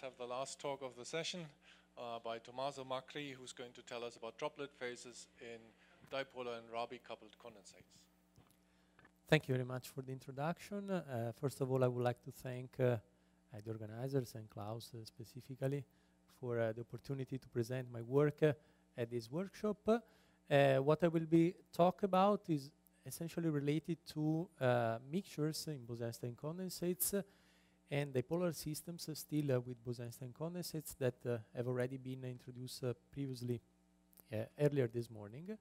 have the last talk of the session by Tommaso Macri, who's going to tell us about droplet phases in dipolar and Rabi-coupled condensates. Thank you very much for the introduction. First of all, I would like to thank the organizers and Klaus specifically for the opportunity to present my work at this workshop. What I will be talk about is essentially related to mixtures in Bose-Einstein condensates and dipolar systems still with Bose-Einstein condensates that have already been introduced previously earlier this morning.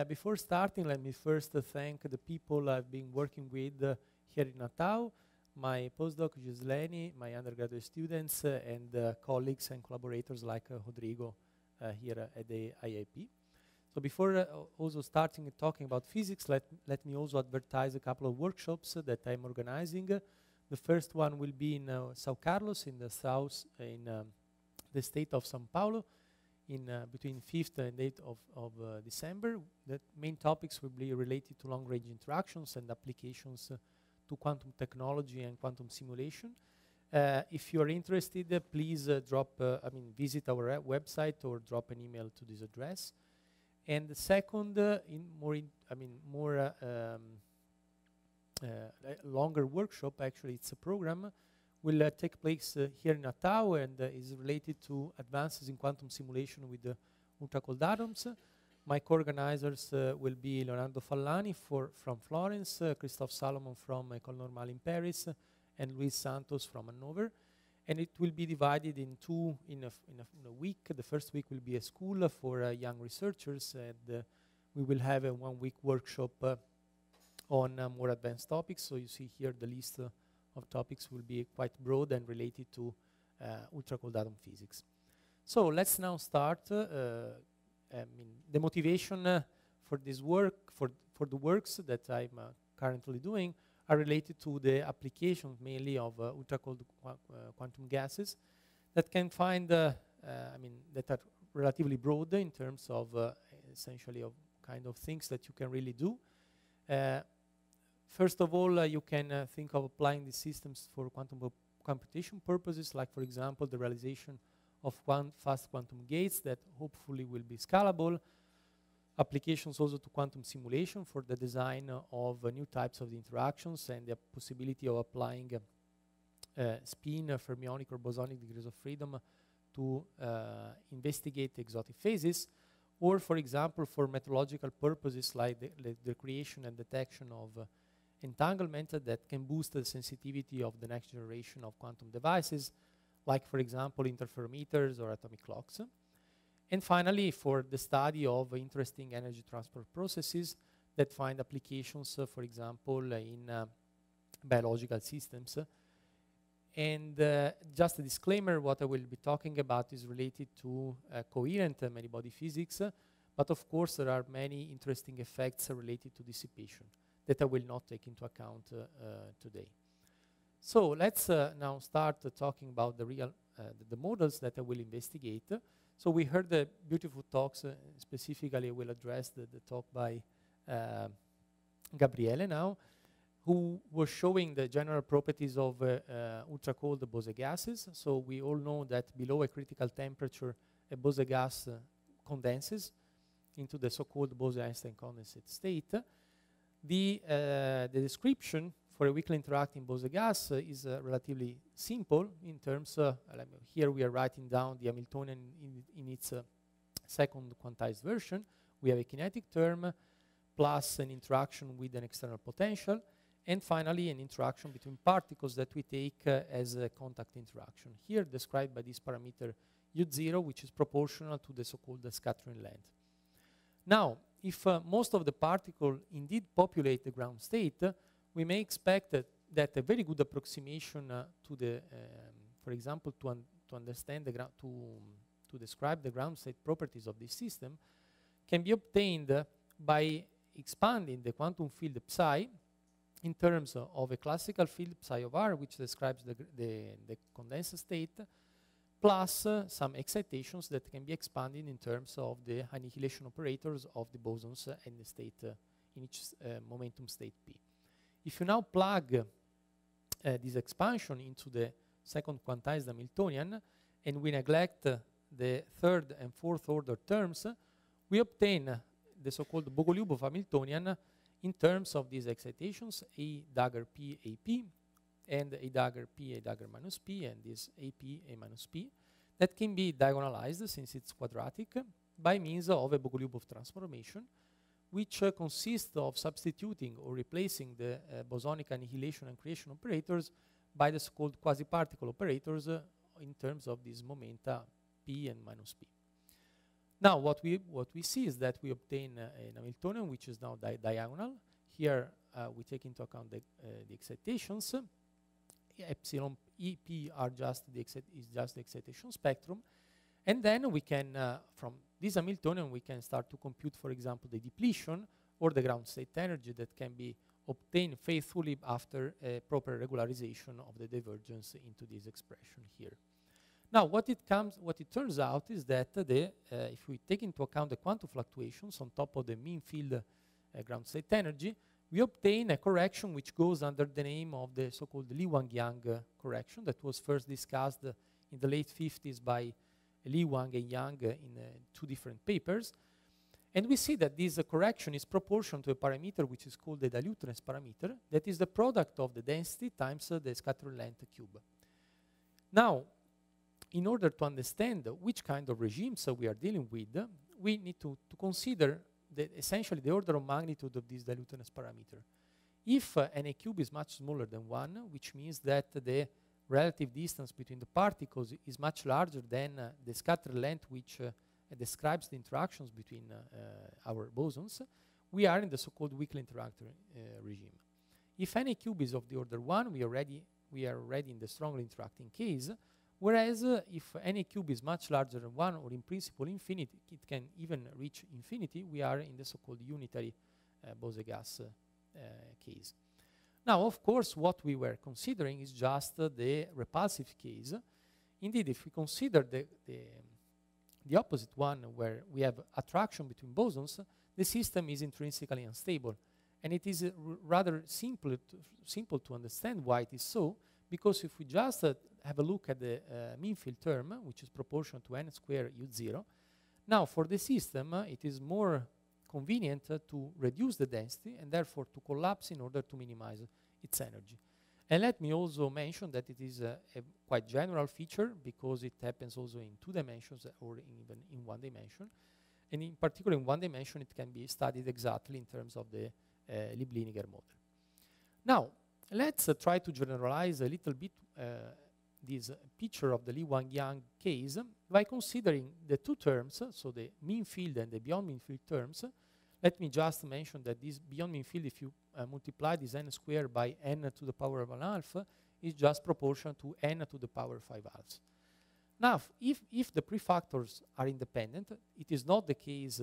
Before starting, let me first thank the people I've been working with here in Natal, my postdoc Gisleni, my undergraduate students, and colleagues and collaborators like Rodrigo here at the IIP. So before also starting talking about physics, let me also advertise a couple of workshops that I'm organizing. The first one will be in São Carlos in the south, in the state of São Paulo, in between 5th and 8th of December. The main topics will be related to long-range interactions and applications to quantum technology and quantum simulation. If you are interested, please visit our website or drop an email to this address. And the second, longer workshop, actually it's a program, will take place here in Natal and is related to advances in quantum simulation with the ultra-cold atoms. My co-organizers will be Leonardo Fallani from Florence, Christophe Salomon from École Normale in Paris, and Luis Santos from Hannover. And it will be divided in a week. The first week will be a school for young researchers, and we will have a 1-week workshop on more advanced topics. So you see here the list of topics will be quite broad and related to ultra-cold atom physics. So let's now start. The motivation for this work, for the works that I'm currently doing, are related to the applications mainly of ultra-cold quantum gases that can find, that are relatively broad in terms of essentially of kind of things that you can really do. First of all, you can think of applying these systems for quantum computation purposes, like, for example, the realization of fast quantum gates that hopefully will be scalable. Applications also to quantum simulation for the design of new types of interactions and the possibility of applying spin, fermionic, or bosonic degrees of freedom to investigate exotic phases, or, for example, for methodological purposes like the creation and detection of entanglement that can boost the sensitivity of the next generation of quantum devices, like, for example, interferometers or atomic clocks. And finally, for the study of interesting energy transport processes that find applications, for example, in biological systems. And just a disclaimer, what I will be talking about is related to coherent many-body physics, but of course there are many interesting effects related to dissipation that I will not take into account today. So let's now start talking about the real the models that I will investigate. So we heard the beautiful talks. Specifically, I will address the talk by Gabriele now, who was showing the general properties of ultra-cold Bose gases. So we all know that below a critical temperature, a Bose gas condenses into the so-called Bose-Einstein condensate state. The description for a weakly interacting Bose gas is relatively simple in terms here we are writing down the Hamiltonian in its second quantized version. We have a kinetic term plus an interaction with an external potential, and finally an interaction between particles that we take as a contact interaction, here described by this parameter U0, which is proportional to the so-called scattering length. Now, if most of the particles indeed populate the ground state, we may expect that a very good approximation to the, for example, to understand the to describe the ground state properties of this system, can be obtained by expanding the quantum field psi in terms of a classical field psi of R, which describes the condensed state, plus some excitations that can be expanded in terms of the annihilation operators of the bosons and the state in each momentum state P. If you now plug this expansion into the second quantized Hamiltonian, and we neglect the third and fourth order terms, we obtain the so-called Bogoliubov Hamiltonian in terms of these excitations, A dagger P, AP, and A dagger P, A dagger minus P, and this AP, A minus P, that can be diagonalized, since it's quadratic, by means of a Bogoliubov transformation, which consists of substituting or replacing the bosonic annihilation and creation operators by the so-called quasi-particle operators in terms of these momenta P and minus P. Now, what we see is that we obtain an Hamiltonian which is now diagonal. Here we take into account the excitations. Epsilon EP are just the excitation spectrum, and then we can from this Hamiltonian we can start to compute, for example, the depletion or the ground state energy that can be obtained faithfully after a proper regularization of the divergence into this expression here. Now, what it turns out is that if we take into account the quantum fluctuations on top of the mean field ground state energy, we obtain a correction which goes under the name of the so-called Li Wang-Yang correction that was first discussed in the late 50s by Li, Wang, and Yang in 2 different papers. And we see that this correction is proportional to a parameter which is called the diluteness parameter, that is the product of the density times the scattering length cube. Now, in order to understand which kind of regimes we are dealing with, we need to consider essentially the order of magnitude of this diluteness parameter. If NA cube is much smaller than 1, which means that the relative distance between the particles is much larger than the scattering length which describes the interactions between our bosons, we are in the so-called weakly interactor regime. If NA cube is of the order 1, we are already in the strongly interacting case, whereas if NA cube is much larger than 1, or in principle infinity, it can even reach infinity, we are in the so-called unitary Bose-gas case. Now, of course, what we were considering is just the repulsive case. Indeed, if we consider the opposite one, where we have attraction between bosons, the system is intrinsically unstable. And it is rather simple to understand why it is so, because if we just have a look at the mean field term, which is proportional to n squared U0, now for the system, it is more convenient to reduce the density and therefore to collapse in order to minimize its energy. And let me also mention that it is a quite general feature, because it happens also in 2 dimensions or even in 1 dimension. And in particular, in 1 dimension, it can be studied exactly in terms of the Lieb-Liniger model. Now, let's try to generalize a little bit this picture of the Li Wang-Yang case by considering the 2 terms, so the mean field and the beyond mean field terms. Let me just mention that this beyond mean field, if you multiply this n squared by n to the power of 1/2, is just proportional to n to the power 5/2. Now, if the prefactors are independent, it is not the case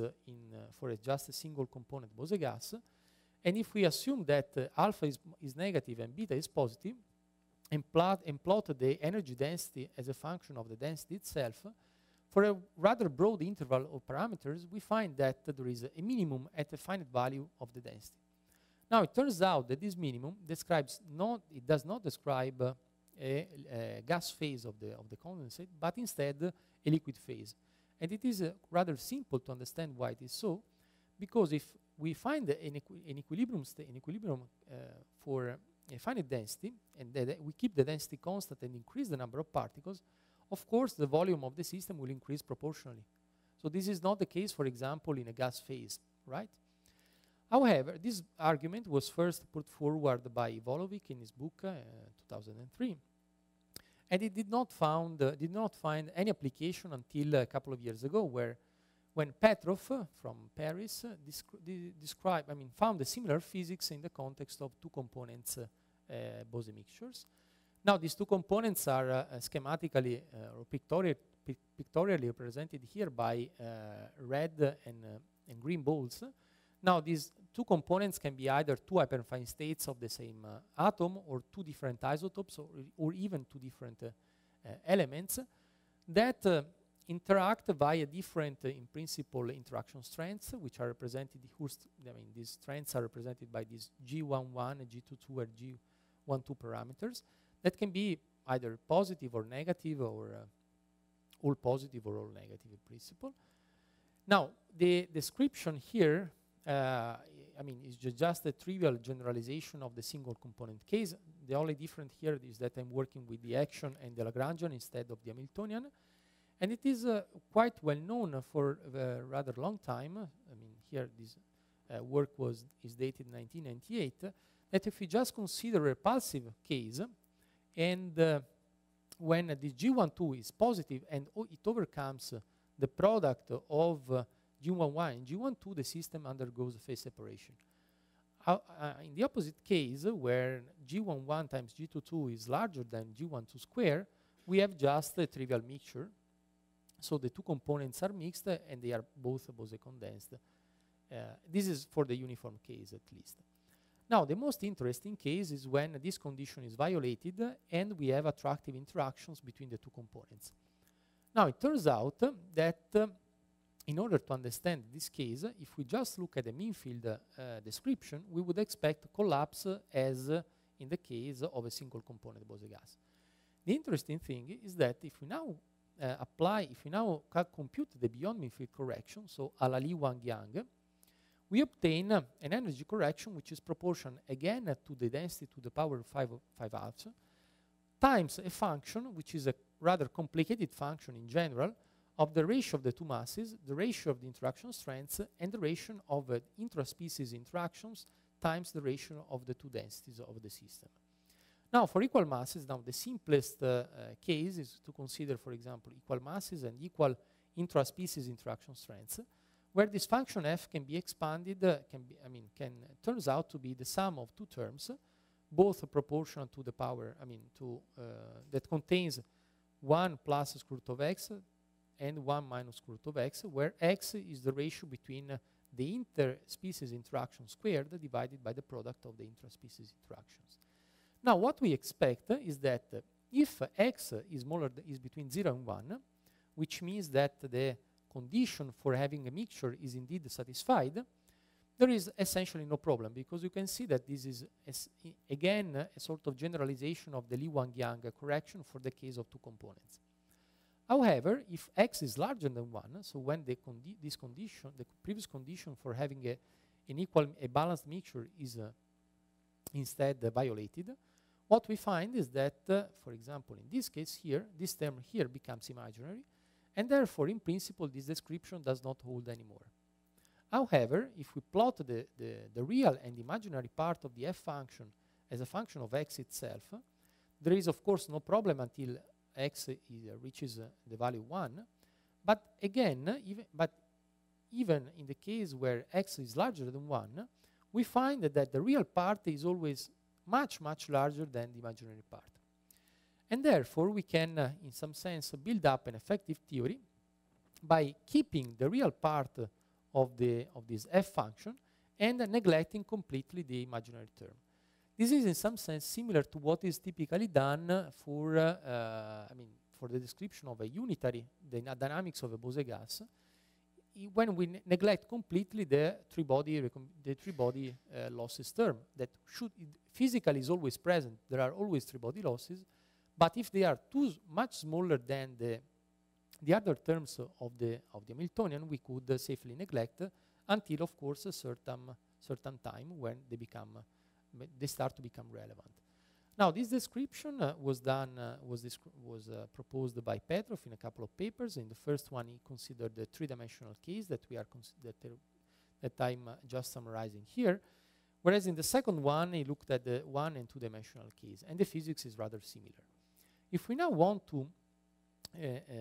for just a single component Bose gas. And if we assume that alpha is negative and beta is positive, and plot the energy density as a function of the density itself, for a rather broad interval of parameters, we find that there is a minimum at a finite value of the density. Now, it turns out that this minimum does not describe a gas phase of the condensate, but instead a liquid phase. And it is rather simple to understand why it is so, because if we find an equilibrium for a finite density, and we keep the density constant and increase the number of particles, of course the volume of the system will increase proportionally. So this is not the case, for example, in a gas phase, right? However, this argument was first put forward by Volovic in his book 2003, and it did not find any application until a couple of years ago, when Petrov from Paris found a similar physics in the context of 2 components Bose mixtures. Now, these 2 components are schematically or pictorially represented here by red and green balls. Now, these 2 components can be either 2 hyperinfine states of the same atom, or 2 different isotopes, or even 2 different elements that interact via different, in principle, interaction strengths, which are represented these strengths are represented by these G11, G22, and G12 parameters that can be either positive or negative, or all positive or all negative in principle. Now, the description here, I mean, is just a trivial generalization of the single component case. The only difference here is that I'm working with the action and the Lagrangian instead of the Hamiltonian. And it is quite well known for a rather long time. I mean, here this work is dated 1998, that if we just consider a repulsive case, and when the G12 is positive and it overcomes the product of G11 and G12, the system undergoes phase separation. In the opposite case, where G11 times G22 is larger than G12 square, we have just a trivial mixture. So the two components are mixed and they are both Bose-condensed. This is for the uniform case at least. Now, the most interesting case is when this condition is violated and we have attractive interactions between the two components. Now, it turns out that in order to understand this case, if we just look at the mean field description, we would expect collapse as in the case of a single component Bose gas. The interesting thing is that if we now compute the beyond mean field correction, so a la Li Wang-Yang, we obtain an energy correction which is proportional again to the density to the power 5 halves times a function which is a rather complicated function in general of the ratio of the two masses, the ratio of the interaction strengths, and the ratio of intraspecies interactions times the ratio of the two densities of the system. Now, for equal masses, now the simplest case is to consider, for example, equal masses and equal intraspecies interaction strengths, where this function f can be expanded, turns out to be the sum of two terms, both proportional to the power, that contains 1 plus square root of x and 1 minus square root of x, where x is the ratio between the interspecies interaction squared divided by the product of the intraspecies interactions. Now, what we expect is that if x is between 0 and 1, which means that the condition for having a mixture is indeed satisfied, there is essentially no problem, because you can see that this is, again, a sort of generalization of the Li Wang-Yang correction for the case of two components. However, if x is larger than 1, so when the previous condition for having a balanced mixture is instead violated, what we find is that, for example, in this case here, this term here becomes imaginary, and therefore, in principle, this description does not hold anymore. However, if we plot the real and imaginary part of the f function as a function of x itself, there is, of course, no problem until x reaches the value 1. But again, even in the case where x is larger than 1, we find that the real part is always much, much larger than the imaginary part. And therefore, we can, in some sense, build up an effective theory by keeping the real part of this f function and neglecting completely the imaginary term. This is, in some sense, similar to what is typically done for the description of a unitary dynamics of a Bose gas, when we neglect completely the three-body losses term that physically is always present. There are always three-body losses. But if they are much smaller than the other terms of the Hamiltonian, we could safely neglect until, of course, a certain time when they start to become relevant. Now, this description was proposed by Petrov in a couple of papers. In the first one, he considered the three-dimensional case that I'm just summarizing here. Whereas in the second one, he looked at the one- and two-dimensional case, and the physics is rather similar. If we now want to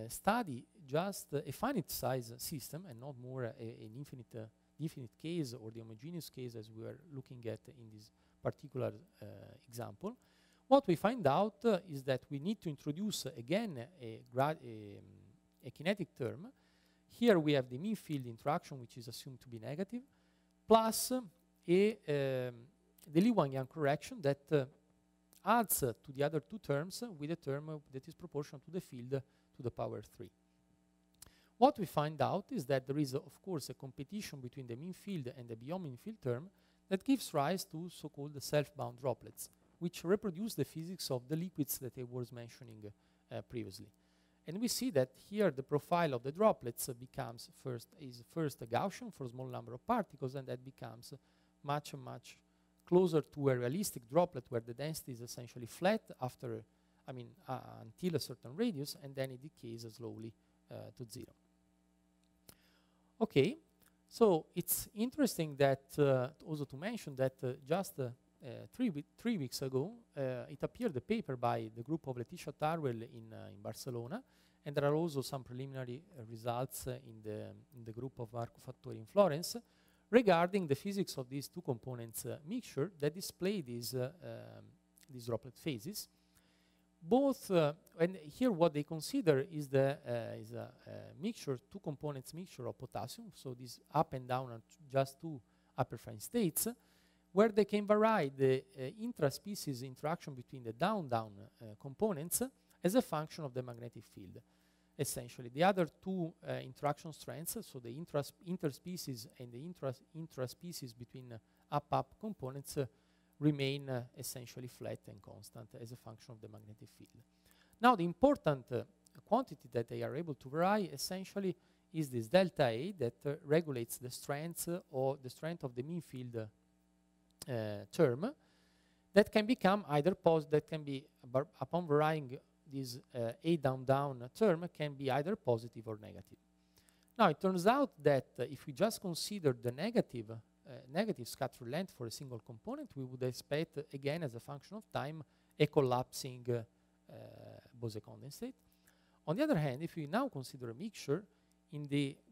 study just a finite size system and not more an infinite case or the homogeneous case as we are looking at in this particular example, what we find out is that we need to introduce again a kinetic term. Here we have the mean field interaction, which is assumed to be negative, plus the Li Wang-Yang correction that adds to the other two terms with a term that is proportional to the field to the power 3. What we find out is that there is, of course, a competition between the mean field and the beyond mean field term that gives rise to so-called self-bound droplets, which reproduce the physics of the liquids that I was mentioning previously. And we see that here the profile of the droplets becomes first a Gaussian for a small number of particles, and that becomes much closer to a realistic droplet where the density is essentially flat after, until a certain radius, and then it decays slowly to 0. Okay, so it's interesting that also to mention that just 3 weeks ago, it appeared a paper by the group of Letitia Tarwell in Barcelona, and there are also some preliminary results in the group of Marco Fattori in Florence regarding the physics of these two components mixture that display these droplet phases. Both, and here what they consider is a mixture, two components mixture of potassium, so these up and down are just two hyperfine states, where they can vary the intra-species interaction between the down-down components as a function of the magnetic field. Essentially, the other two interaction strengths, so the interspecies and the intraspecies between up-up components remain essentially flat and constant as a function of the magnetic field. Now, the important quantity that they are able to vary essentially is this delta A that regulates the strength or the strength of the mean field term that can become either positive, that can be, upon varying this A down-down term, can be either positive or negative. Now, it turns out that if we just consider the negative scatter length for a single component, we would expect, again, as a function of time, a collapsing Bose condensate. On the other hand, if we now consider a mixture,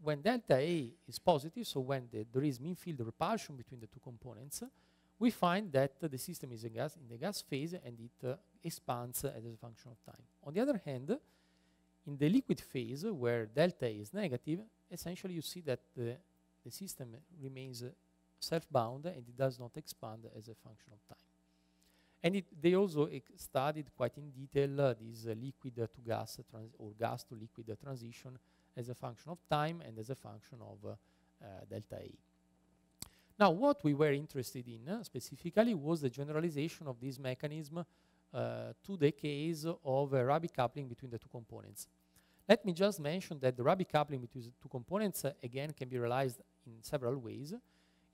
when delta A is positive, so when there is mean field repulsion between the two components, we find that the system is in the gas phase and it expands as a function of time. On the other hand, in the liquid phase, where delta A is negative, essentially you see that the system remains self-bound and it does not expand as a function of time. And they also studied quite in detail this liquid to gas or gas to liquid transition as a function of time and as a function of delta A. Now, what we were interested in specifically was the generalization of this mechanism to the case of Rabi coupling between the two components. Let me just mention that the Rabi coupling between the two components, again, can be realized in several ways.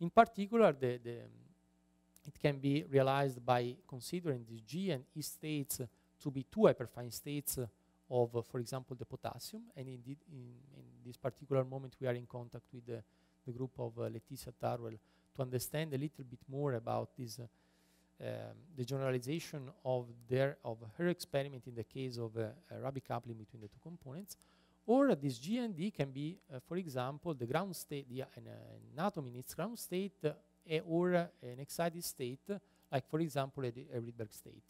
In particular, it can be realized by considering the G and E states to be two hyperfine states of, for example, the potassium. And indeed, in this particular moment, we are in contact with the group of Letitia Tarwell to understand a little bit more about this, the generalization of her experiment in the case of Rabi coupling between the two components. Or this G and D can be, for example, the ground state, an atom in its ground state, or an excited state, like, for example, a Rydberg state.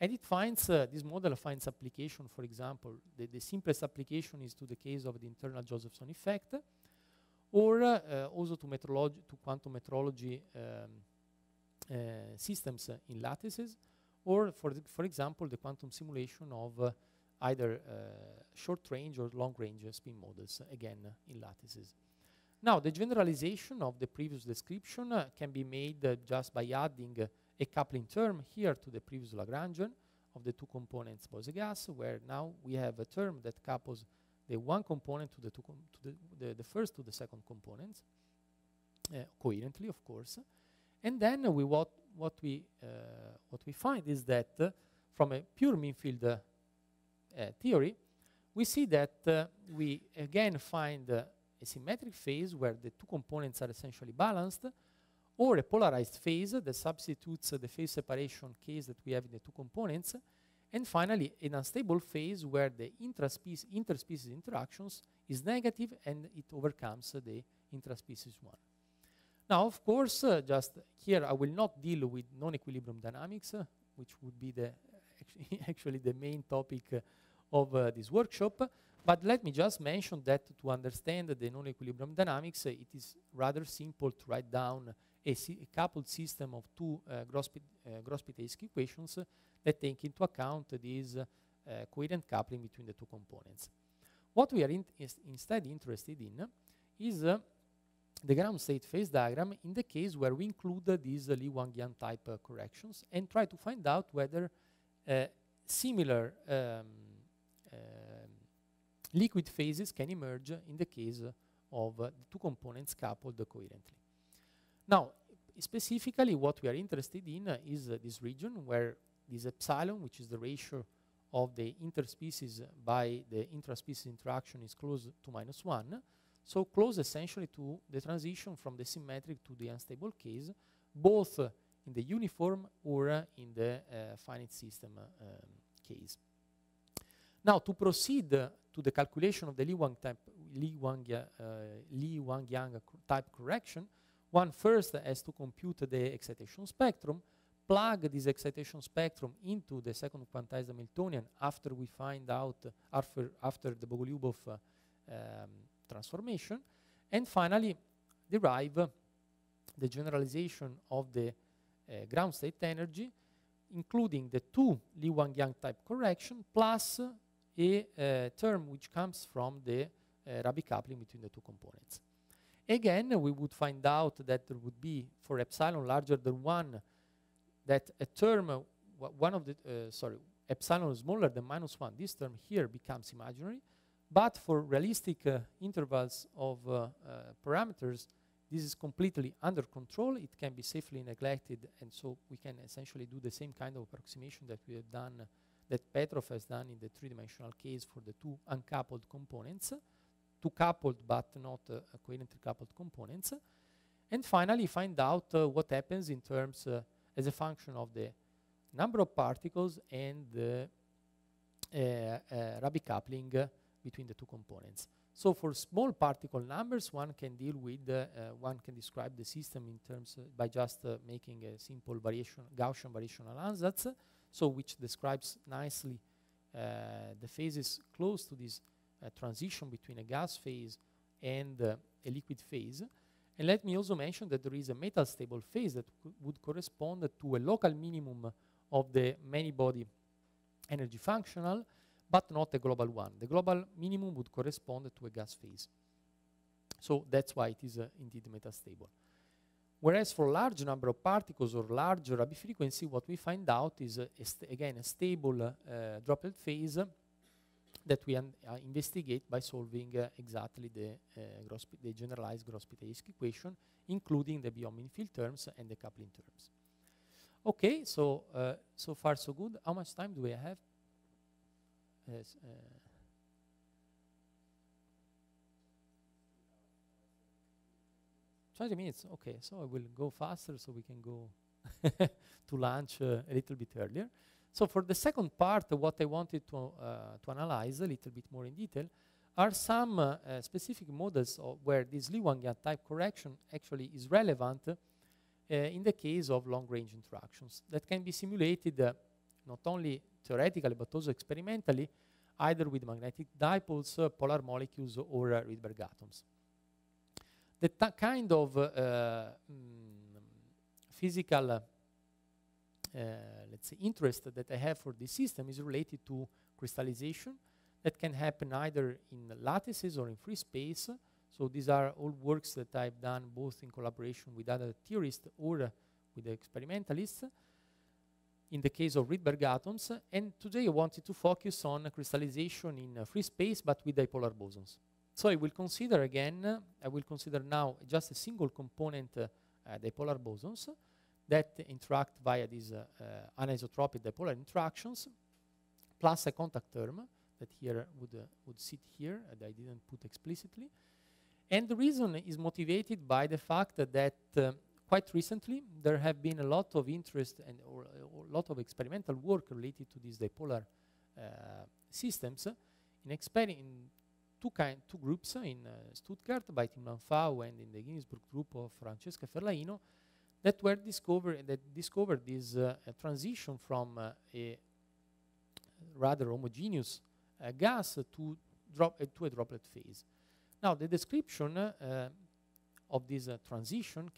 And it finds, this model finds application, for example, the simplest application is to the case of the internal Josephson effect, or also to quantum metrology systems in lattices, or for example, the quantum simulation of either short range or long range spin models, again in lattices. Now, the generalization of the previous description can be made just by adding a coupling term here to the previous Lagrangian of the two components Bose gas, where now we have a term that couples the one component to the first to the second component, coherently, of course. And then what we find is that from a pure mean field theory, we see that we again find a symmetric phase where the two components are essentially balanced, or a polarized phase that substitutes the phase separation case that we have in the two components, and finally an unstable phase where the interspecies interactions is negative and it overcomes the intraspecies one. Now, of course, just here I will not deal with non-equilibrium dynamics, which would be actually the main topic of this workshop. But let me just mention that to understand the non-equilibrium dynamics, it is rather simple to write down a coupled system of two Gross-Pitesky equations that take into account this coherent coupling between the two components. What we are instead interested in is the ground state phase diagram in the case where we include these Lee-Wang-Yang type corrections and try to find out whether similar liquid phases can emerge in the case of the two components coupled coherently. Now, specifically what we are interested in is this region where this epsilon, which is the ratio of the interspecies by the intraspecies interaction, is close to -1, so close essentially to the transition from the symmetric to the unstable case, both in the uniform or in the finite system case. Now, to proceed to the calculation of the Lee-Wang-Yang type correction, one first has to compute the excitation spectrum, plug this excitation spectrum into the second quantized Hamiltonian after we find out, after the Bogoliubov transformation, and finally derive the generalization of the ground state energy, including the two Lee-Wang-Yang type correction plus a term which comes from the Rabi coupling between the two components. Again, we would find out that there would be, for epsilon larger than 1, that a term, epsilon smaller than -1, this term here becomes imaginary. But for realistic intervals of parameters, this is completely under control. It can be safely neglected, and so we can essentially do the same kind of approximation that we have done, that Petrov has done in the three-dimensional case for the two uncoupled components, two coupled but not coherently coupled components. And finally, find out what happens in terms as a function of the number of particles and the Rabi coupling between the two components. So for small particle numbers, one can deal with, one can describe the system in terms by just making a simple Gaussian variational ansatz, so which describes nicely the phases close to this transition between a gas phase and a liquid phase. And let me also mention that there is a metal stable phase that would correspond to a local minimum of the many-body energy functional, but not a global one. The global minimum would correspond to a gas phase. So that's why it is indeed metastable. Whereas for large number of particles or large Rabi frequency, what we find out is, again, a stable droplet phase that we investigate by solving exactly the generalized Gross-Pitáevsky equation, including the Biot field terms and the coupling terms. Okay, so so far so good. How much time do we have? Yes, 20 minutes, okay, so I will go faster so we can go to lunch a little bit earlier. So for the second part, what I wanted to analyze a little bit more in detail are some specific models where this Lee-Wang-Yang type correction actually is relevant in the case of long-range interactions that can be simulated not only theoretically but also experimentally, either with magnetic dipoles, polar molecules, or Rydberg atoms. The kind of physical let's say, interest that I have for this system is related to crystallization that can happen either in lattices or in free space. So these are all works that I've done both in collaboration with other theorists or with the experimentalists in the case of Rydberg atoms. And today I wanted to focus on crystallization in free space but with dipolar bosons. So I will consider again, I will consider now just a single component dipolar bosons that interact via these anisotropic dipolar interactions, plus a contact term that here would sit here, that I didn't put explicitly. And the reason is motivated by the fact that quite recently there have been a lot of interest and or a lot of experimental work related to these dipolar systems in two groups in Stuttgart by Tim Lanfau and in the Ginsburg group of Francesca Ferlaino that discovered this transition from a rather homogeneous gas to a droplet phase. Now, the description of this transition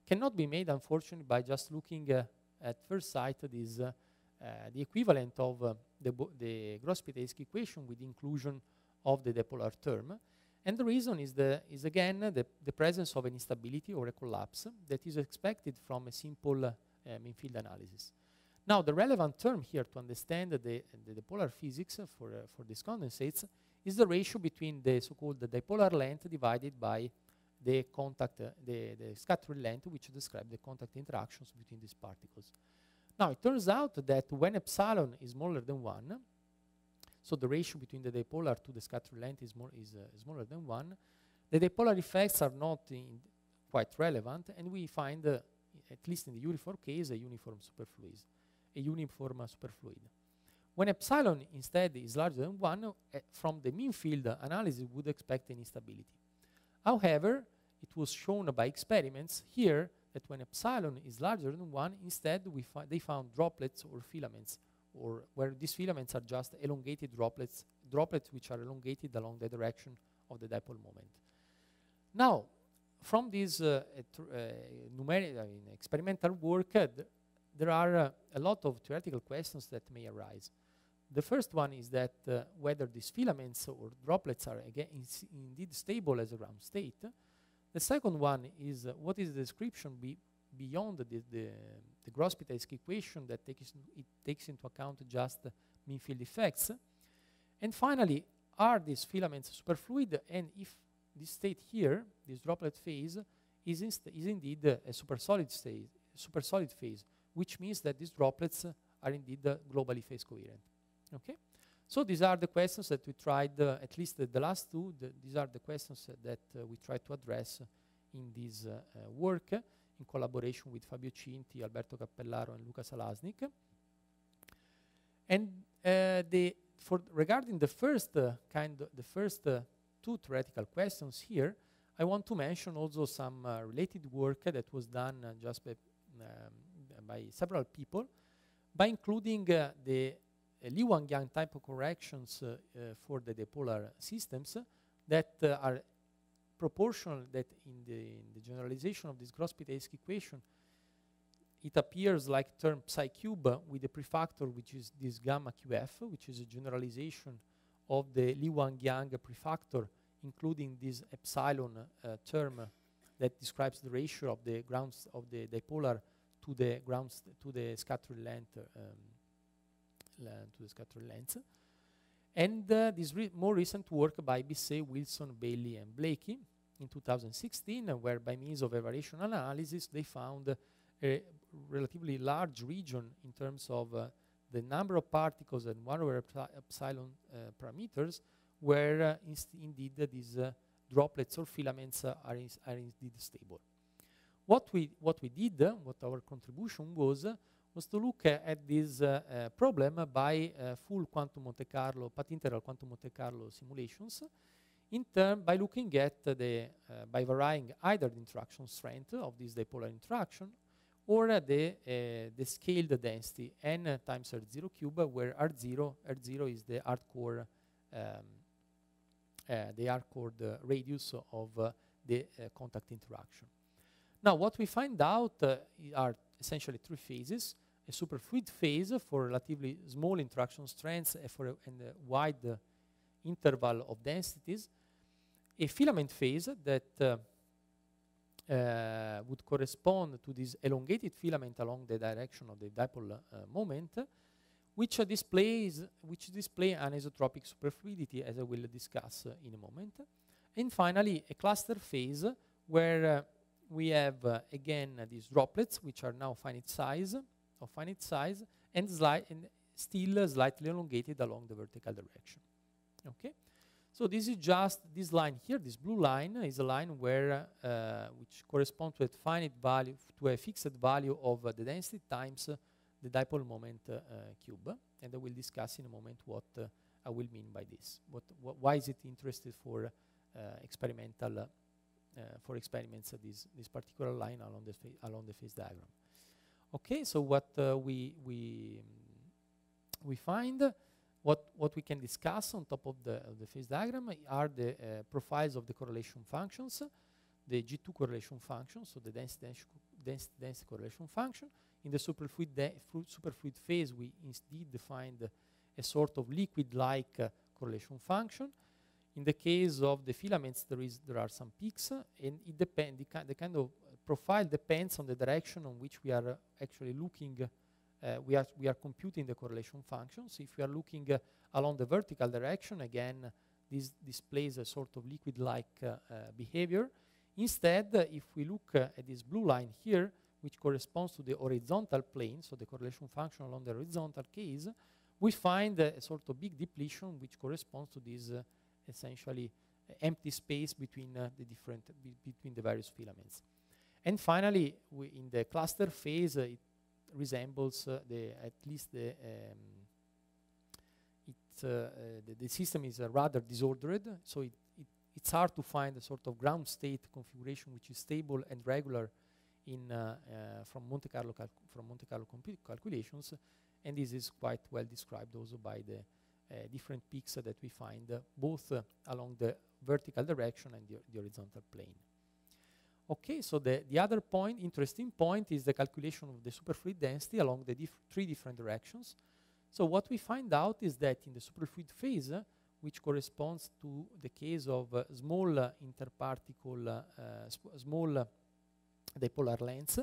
cannot be made, unfortunately, by just looking at first sight the equivalent of the Gross-Pitáevsky equation with the inclusion of the dipolar term. And the reason is again the presence of an instability or a collapse that is expected from a simple mean field analysis. Now, the relevant term here to understand the dipolar physics for these condensates is the ratio between the so-called dipolar length divided by the contact, the scattering length, which describes the contact interactions between these particles. Now, it turns out that when epsilon is smaller than 1, so the ratio between the dipolar to the scattering length is smaller than 1, the dipolar effects are not quite relevant, and we find, at least in the uniform case, a uniform superfluid. When epsilon instead is larger than 1, from the mean field analysis, we would expect an instability. However, it was shown by experiments here that when epsilon is larger than 1, instead they found droplets or filaments, or where these filaments are just elongated droplets which are elongated along the direction of the dipole moment. Now, from this experimental work, there are a lot of theoretical questions that may arise. The first one is that whether these filaments or droplets are again indeed stable as a ground state. The second one is what is the description beyond the Grosspitaevsky equation that takes into account just mean field effects. And finally, are these filaments superfluid, and if this state here, this droplet phase, is indeed a supersolid phase, which means that these droplets are indeed globally phase coherent. Okay, so these are the questions that we tried, at least the last two, these are the questions that we tried to address in this work in collaboration with Fabio Cinti, Alberto Cappellaro, and Luca Salasnik. And regarding the first two theoretical questions here, I want to mention also some related work that was done just by several people, by including the Li-Wang-Yang type of corrections for the dipolar systems that are proportional, that in the generalization of this Grosspitaevsky equation, it appears like term psi cube with a prefactor, which is this gamma QF, which is a generalization of the Li-Wang-Yang prefactor, including this epsilon term that describes the ratio of the grounds of the dipolar to the grounds to the scattering length. And this more recent work by Bisset, Wilson, Bailey, and Blakey in 2016, where by means of a variation analysis they found a relatively large region in terms of the number of particles and 1/epsilon parameters, where indeed these droplets or filaments are indeed stable. What our contribution was to look at this problem by full quantum Monte Carlo, path integral quantum Monte Carlo simulations, by looking at by varying either the interaction strength of this dipolar interaction or the scaled density n times R0 cube, where R0 is the hardcore radius of the contact interaction. Now, what we find out are essentially three phases: a superfluid phase for relatively small interaction strengths and a wide interval of densities, a filament phase that would correspond to this elongated filament along the direction of the dipole moment, which display anisotropic superfluidity, as I will discuss in a moment. And finally, a cluster phase where we have again these droplets, which are now finite size, and still slightly elongated along the vertical direction. Okay, so this is just this line here. This blue line is a line where which corresponds to a finite value, to a fixed value of the density times the dipole moment cube, and I will discuss in a moment what I will mean by this. Why is it interesting for experimental? For experiments, this particular line along the phase diagram. Okay, so what we find, what we can discuss on top of the phase diagram are the profiles of the correlation functions, the G2 correlation function, so the density correlation function. In the superfluid phase, we indeed defined a sort of liquid-like correlation function. In the case of the filaments, there are some peaks, and it depends. The kind of profile depends on the direction on which we are actually looking. We are computing the correlation functions. If we are looking along the vertical direction, again, this displays a sort of liquid-like behavior. Instead, if we look at this blue line here, which corresponds to the horizontal plane, so the correlation function along the horizontal case, we find a sort of big depletion, which corresponds to this essentially empty space between between the various filaments. And finally, in the cluster phase, it resembles at least the system is rather disordered, so it's hard to find a sort of ground state configuration which is stable and regular from Monte Carlo calculations, and this is quite well described also by the different peaks that we find both along the vertical direction and the horizontal plane. Okay, so the other interesting point is the calculation of the superfluid density along the three different directions. So what we find out is that in the superfluid phase, which corresponds to the case of small interparticle, small dipolar lengths,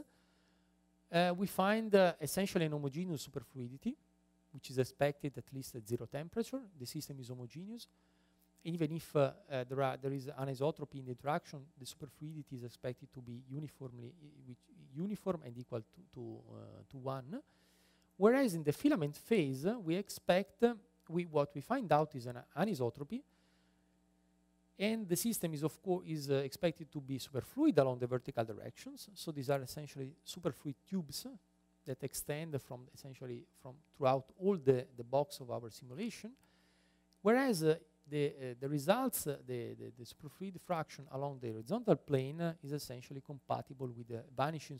we find essentially an homogeneous superfluidity, which is expected at least at 0 temperature. The system is homogeneous. Even if there is anisotropy in the interaction, the superfluidity is expected to be uniform and equal to 1. Whereas in the filament phase, we expect, what we find out is an anisotropy, and the system is expected to be superfluid along the vertical directions. So these are essentially superfluid tubes that extend from throughout all the box of our simulation. Whereas the results, the superfluid fraction along the horizontal plane is essentially compatible with the vanishing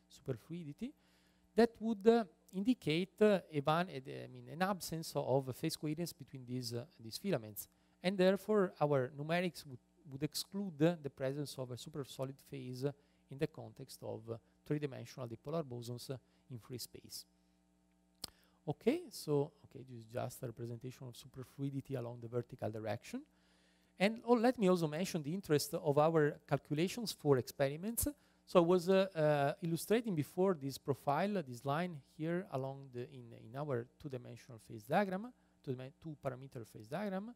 superfluidity that would indicate an absence of phase coherence between these filaments, and therefore our numerics would exclude the presence of a supersolid phase in the context of three-dimensional dipolar bosons in free space. Okay, so this is just a representation of superfluidity along the vertical direction. And let me also mention the interest of our calculations for experiments. So I was illustrating before this profile, this line here along in our two-dimensional phase diagram, two-parameter phase diagram.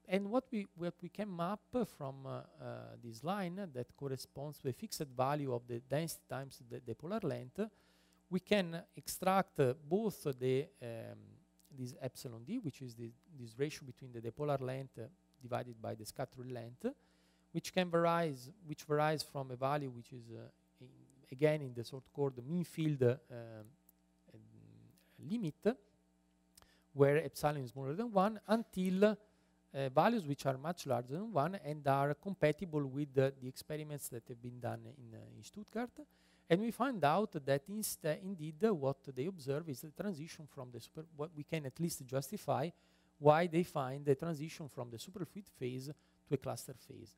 And what we can map from this line that corresponds to a fixed value of the density times the dipolar length, we can extract both this epsilon d, which is this ratio between the dipolar length divided by the scattering length, which varies from a value which is again in the so-called mean field limit, where epsilon is smaller than 1, until values which are much larger than 1 and are compatible with the experiments that have been done in Stuttgart. And we find out that indeed what they observe is the transition from what we can at least justify why they find the transition from the superfluid phase to a cluster phase.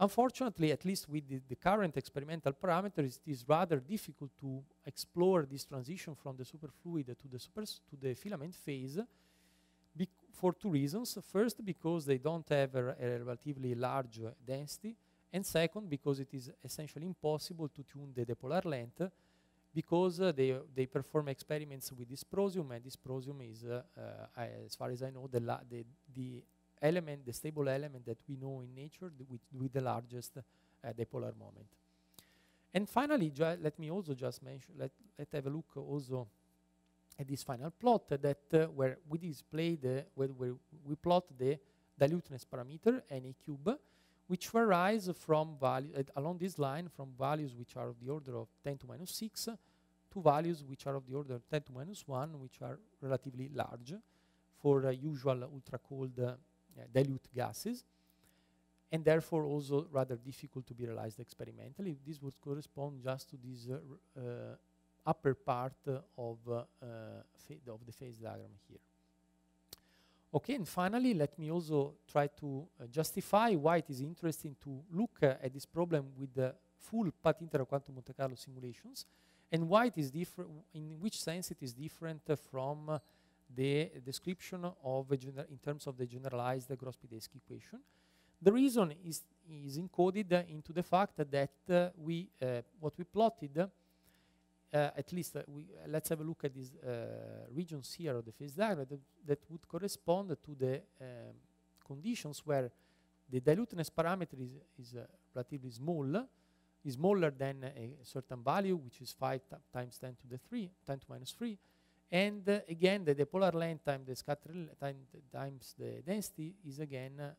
Unfortunately, at least with the current experimental parameters, it is rather difficult to explore this transition from the superfluid to the filament phase for two reasons. First, because they don't have a relatively large density, and second, because it is essentially impossible to tune the dipolar length, because they perform experiments with dysprosium, and dysprosium is, as far as I know, the stable element that we know in nature with the largest dipolar moment. And finally, let me also just mention, let's have a look also at this final plot that where we display where we plot the diluteness parameter Na cube, which varies from along this line from values which are of the order of 10 to minus 6 to values which are of the order of 10 to minus 1, which are relatively large for usual ultra-cold dilute gases, and therefore also rather difficult to be realized experimentally. This would correspond just to this upper part of the phase diagram here. Okay, and finally, let me also try to justify why it is interesting to look at this problem with the full path integral quantum Monte Carlo simulations, and why it is different, in which sense it is different from the description of in terms of the generalized Gross-Pideski equation. The reason is encoded into the fact that what we plotted, at least let's have a look at these regions here of the phase diagram that would correspond to the conditions where the diluteness parameter is relatively small, is smaller than a certain value, which is 5 times 10 to the minus 3. And again, the dipolar length times the scatter times the density is again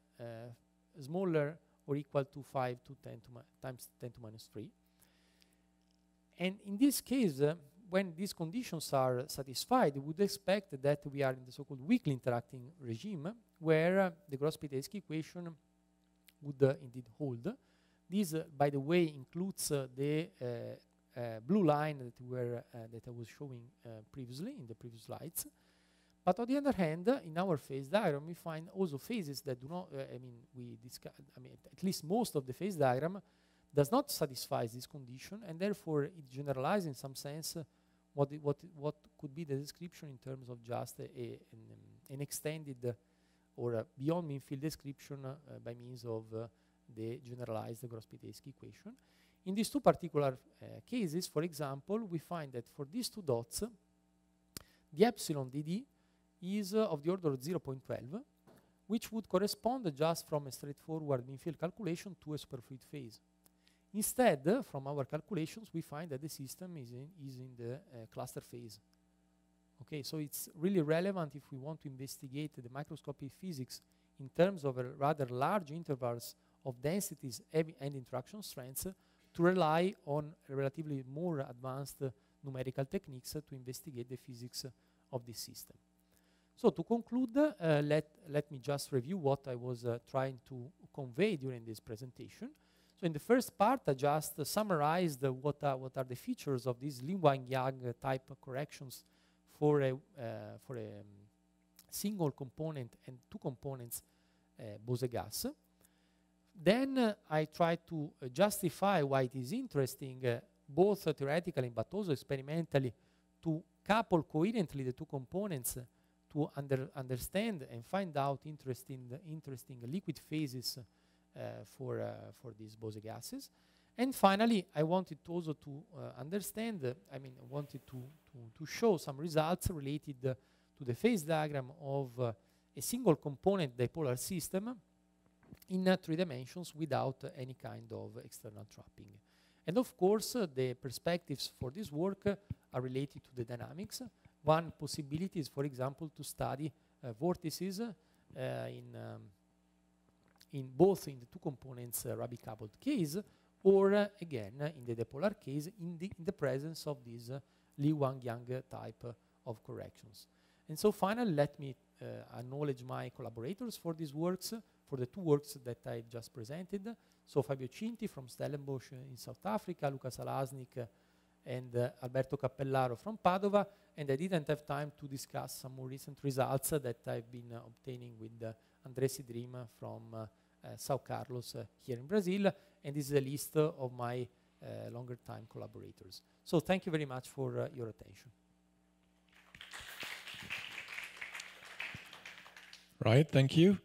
smaller or equal to 5 to 10 to times 10 to minus 3. And in this case, when these conditions are satisfied, we would expect that we are in the so-called weakly interacting regime, where the Gross-Pideski equation would indeed hold. This, by the way, includes the blue line that I was showing previously in the previous slides. But on the other hand, in our phase diagram, we find also phases that do not. At least most of the phase diagram does not satisfy this condition, and therefore it generalizes in some sense what could be the description in terms of just an extended or a beyond mean field description by means of the generalized Gross-Pideski equation. In these two particular cases, for example, we find that for these two dots, the epsilon dd is of the order of 0.12, which would correspond just from a straightforward mean field calculation to a superfluid phase. Instead, from our calculations, we find that the system is in the cluster phase. Okay, so it's really relevant if we want to investigate the microscopic physics in terms of rather large intervals of densities and interaction strengths to rely on relatively more advanced numerical techniques to investigate the physics of this system. So to conclude, let me just review what I was trying to convey during this presentation. So in the first part, I just summarized what are the features of these Lin-Wang-Yang type corrections for a single component and two components Bose gas. Then I tried to justify why it is interesting, both theoretically but also experimentally, to couple coherently the two components to understand and find out interesting liquid phases for these Bose gases. And finally, I wanted also to understand, wanted to show some results related to the phase diagram of a single component dipolar system in 3 dimensions without any kind of external trapping. And of course, the perspectives for this work are related to the dynamics. One possibility is, for example, to study vortices in both in the two components Rabi-coupled case, or again in the dipolar case in the presence of this Lin-Wang-Yang type of corrections. And so finally, let me acknowledge my collaborators for these works, for the two works that I just presented. So Fabio Cinti from Stellenbosch in South Africa, Luca Salasnik and Alberto Cappellaro from Padova. And I didn't have time to discuss some more recent results that I've been obtaining with André Sidrim from São Carlos here in Brazil. And this is a list of my longer time collaborators. So thank you very much for your attention. Right, thank you.